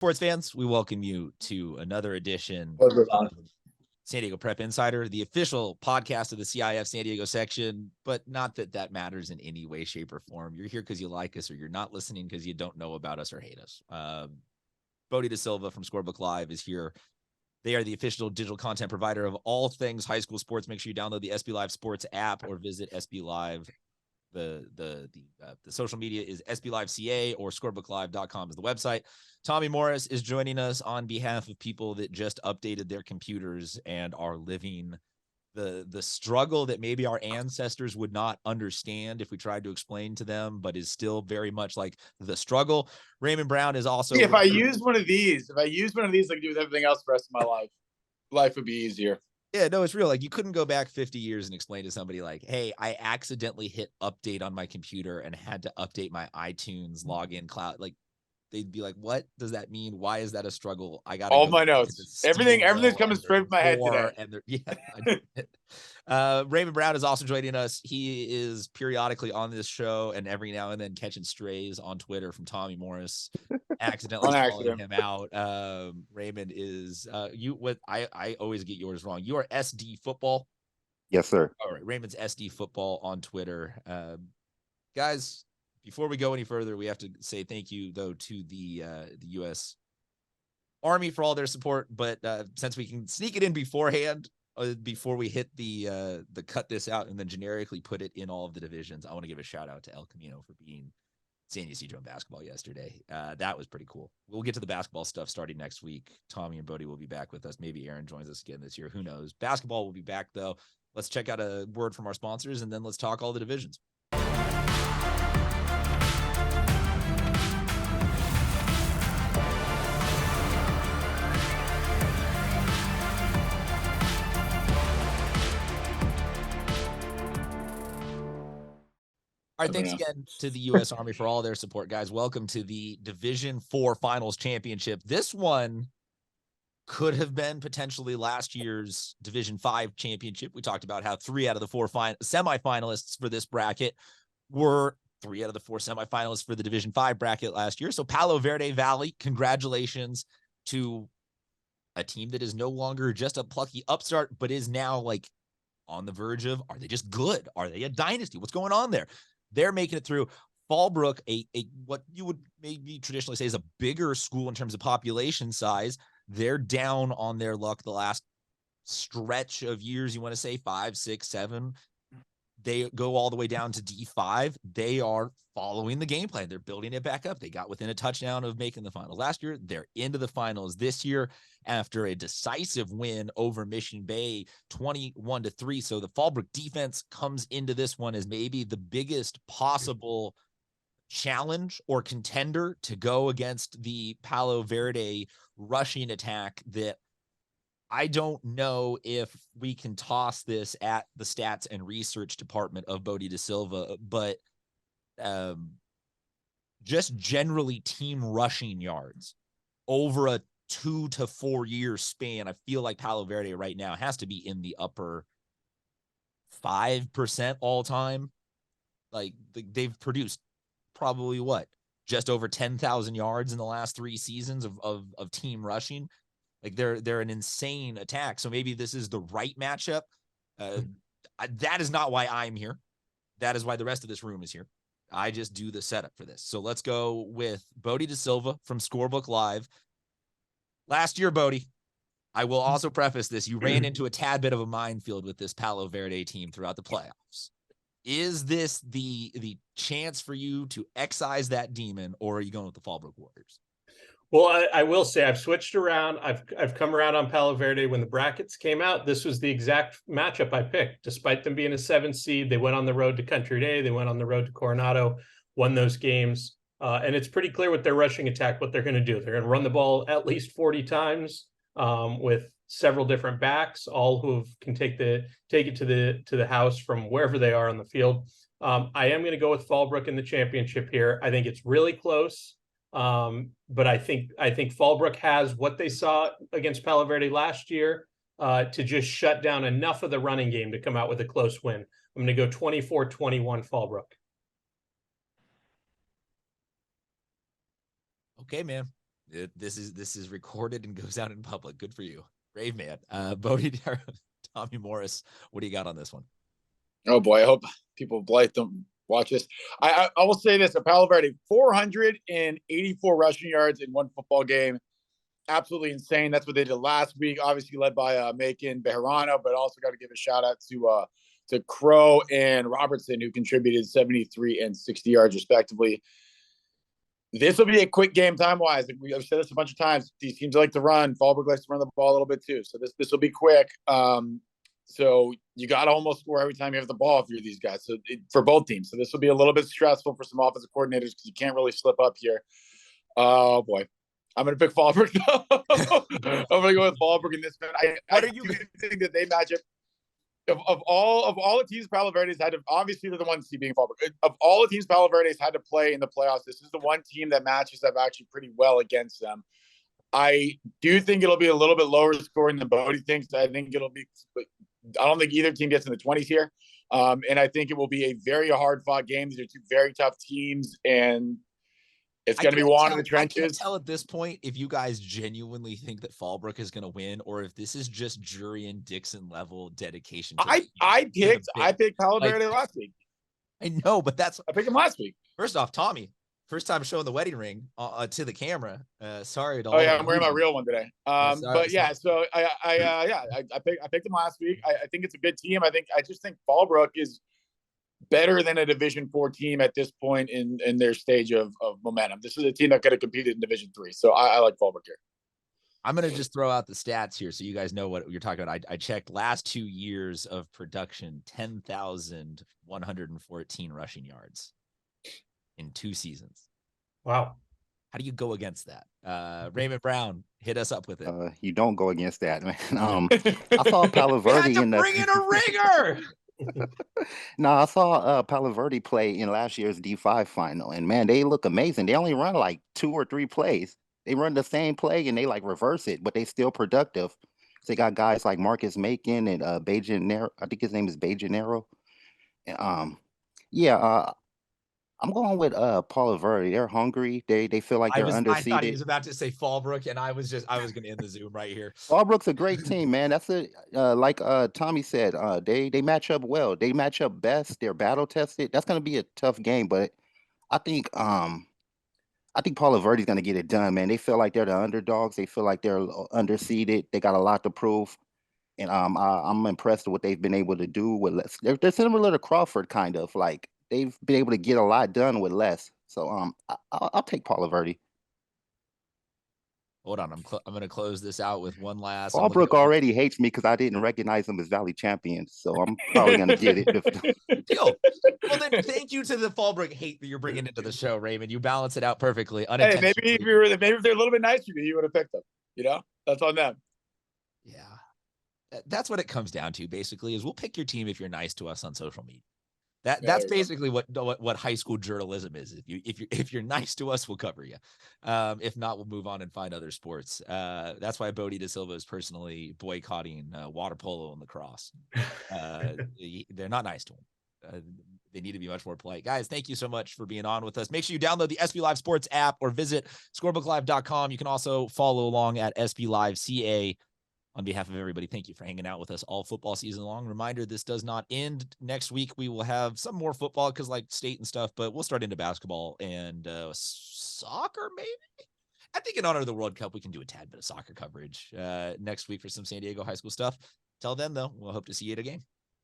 Sports fans, we welcome you to another edition of San Diego Prep Insider, the official podcast of the CIF San Diego section, but not that that matters in any way, shape, or form. You're here because you like us, or you're not listening because you don't know about us or hate us. Bodie Da Silva from Scorebook Live is here. They are the official digital content provider of all things high school sports. Make sure you download the SB Live Sports app or visit SB Live. The social media is SB Live CA or scorebooklive.com is the website. Tommy Morris is joining us on behalf of people that just updated their computers and are living the struggle that maybe our ancestors would not understand if we tried to explain to them, but is still very much like the struggle. Raymond Brown is also. See, if I use one of these, like I do with everything else the rest of my life would be easier. Yeah, no, it's real. Like, you couldn't go back 50 years and explain to somebody like, hey, I accidentally hit update on my computer and had to update my iTunes login cloud. Like, they'd be like, what does that mean? Why is that a struggle? I got all my notes. Everything's coming straight from my head today. Raymond Brown is also joining us. He is periodically on this show and every now and then catching strays on Twitter from Tommy Morris, accidentally calling him out. Raymond is I always get yours wrong. You are SD Football. Yes, sir. All right, Raymond's SD Football on Twitter. Guys, before we go any further, we have to say thank you, though, to the U.S. Army for all their support. But since we can sneak it in beforehand, before we hit the cut this out and then generically put it in all of the divisions, I want to give a shout out to El Camino for being San Diego Cedro in basketball yesterday. That was pretty cool. We'll get to the basketball stuff starting next week. Tommy and Bodie will be back with us. Maybe Aaron joins us again this year. Who knows? Basketball will be back, though. Let's check out a word from our sponsors, and then let's talk all the divisions. All right, thanks again to the U.S. Army for all their support, guys. Welcome to the Division IV Finals Championship. This one could have been potentially last year's Division V Championship. We talked about how 3 out of the 4 semifinalists for this bracket were 3 out of the 4 semifinalists for the Division V bracket last year. So Palo Verde Valley, congratulations to a team that is no longer just a plucky upstart, but is now like on the verge of, are they just good? Are they a dynasty? What's going on there? They're making it through. Fallbrook, a what you would maybe traditionally say is a bigger school in terms of population size. They're down on their luck the last stretch of years. You want to say 5, 6, 7. They go all the way down to D5. They are following the game plan. They're building it back up. They got within a touchdown of making the finals last year. They're into the finals this year after a decisive win over Mission Bay, 21-3. So the Fallbrook defense comes into this one as maybe the biggest possible challenge or contender to go against the Palo Verde rushing attack that I don't know if we can toss this at the stats and research department of Bodie Da Silva, but just generally team rushing yards over a 2 to 4 year span. I feel like Palo Verde right now has to be in the upper 5% all time. Like they've produced probably just over 10,000 yards in the last 3 seasons of team rushing. Like they're an insane attack. So maybe this is the right matchup. That is not why I'm here. That is why the rest of this room is here. I just do the setup for this. So let's go with Bodie Da Silva from Scorebook Live. Last year, Bodie, I will also preface this. You ran into a tad bit of a minefield with this Palo Verde team throughout the playoffs. Is this the chance for you to excise that demon, or are you going with the Fallbrook Warriors? Well, I will say I've switched around. I've come around on Palo Verde. When the brackets came out, this was the exact matchup I picked. Despite them being a 7 seed, they went on the road to Country Day. They went on the road to Coronado, won those games. And it's pretty clear with their rushing attack what they're going to do. They're going to run the ball at least 40 times with several different backs, all who can take it to the house from wherever they are on the field. I am going to go with Fallbrook in the championship here. I think it's really close. But I think Fallbrook has what they saw against Palo Verde last year to just shut down enough of the running game to come out with a close win. I'm going to go 24-21 Fallbrook. Okay, man. This is recorded and goes out in public. Good for you. Brave man. Bodie, Tommy Morris, what do you got on this one? Oh boy, I hope people Blythe don't watch this. I will say this: a Palo Verde 484 rushing yards in one football game, absolutely insane. That's what they did last week. Obviously led by Macon Bejarano, but also got to give a shout out to Crow and Robertson, who contributed 73 and 60 yards respectively. This will be a quick game time wise. I've said this a bunch of times. These teams like to run. Fallbrook likes to run the ball a little bit too. So this will be quick. So you got to almost score every time you have the ball if you're these guys. So for both teams. So this will be a little bit stressful for some offensive coordinators because you can't really slip up here. Oh boy, I'm going to pick Fallbrook. I'm going to go with Fallbrook in this one. I do think that they match up. Of all the teams Palo Verde's had to, obviously they're the ones being Fallbrook. Of all the teams Palo Verde's had to play in the playoffs, this is the one team that matches up actually pretty well against them. I do think it'll be a little bit lower scoring than Bodie thinks. I think it'll be. I don't think either team gets in the 20s here, and I think it will be a very hard fought game. These are two very tough teams, and it's going to be one in the trenches. I can't tell at this point if you guys genuinely think that Fallbrook is going to win, or if this is just Jury and Dixon level dedication. I picked Palo Verde last week. I know, but I picked him last week. First off, Tommy, first time showing the wedding ring to the camera. Sorry to all. Oh yeah, I'm wearing my real one today. But yeah, so I picked him last week. I think it's a good team. I just think Fallbrook is better than a Division 4 team at this point in their stage of momentum. This is a team that could have competed in Division 3. So I like Fallbrook here. I'm going to just throw out the stats here so you guys know what you're talking about. I checked last 2 years of production, 10,114 rushing yards in 2 seasons. Wow. How do you go against that? Raymond Brown, hit us up with it. You don't go against that, man. I saw Palo Verde in bring in a ringer. No, I saw Palo Verde play in last year's D5 final, and man, they look amazing. They only run like 2 or 3 plays. They run the same play and they like reverse it, but they still productive. So they got guys like Marcus Macon and Bajanero. I think his name is Bajanero. I'm going with Palo Verde. They're hungry. They feel like they're underseeded. I thought he was about to say Fallbrook, and I was going to end the Zoom right here. Fallbrook's a great team, man. That's like Tommy said. They match up well. They match up best. They're battle tested. That's going to be a tough game, but I think Palo Verde's going to get it done, man. They feel like they're the underdogs. They feel like they're underseeded. They got a lot to prove, and I'm impressed with what they've been able to do with less. They're similar to Crawford, kind of like. They've been able to get a lot done with less. So I'll take Palo Verde. Hold on, I'm going to close this out with one last. Fallbrook already hates me because I didn't recognize him as Valley champions, so I'm probably going to get it. Deal. Well, then thank you to the Fallbrook hate that you're bringing into the show, Raymond. You balance it out perfectly. Hey, maybe if they're a little bit nicer to you, you would have picked them. You know, that's on them. Yeah, that's what it comes down to. Basically, is we'll pick your team if you're nice to us on social media. That's basically what high school journalism is. If you're nice to us, we'll cover you. If not, we'll move on and find other sports. That's why Bodie De Silva is personally boycotting water polo and lacrosse. They're not nice to him. They need to be much more polite. Guys, thank you so much for being on with us. Make sure you download the SB Live Sports app or visit scorebooklive.com. You can also follow along at SB Live CA. On behalf of everybody, thank you for hanging out with us all football season long. Reminder, this does not end. Next week, we will have some more football because like state and stuff, but we'll start into basketball and soccer maybe. I think in honor of the World Cup, we can do a tad bit of soccer coverage next week for some San Diego high school stuff. Till then, though, we'll hope to see you at a game.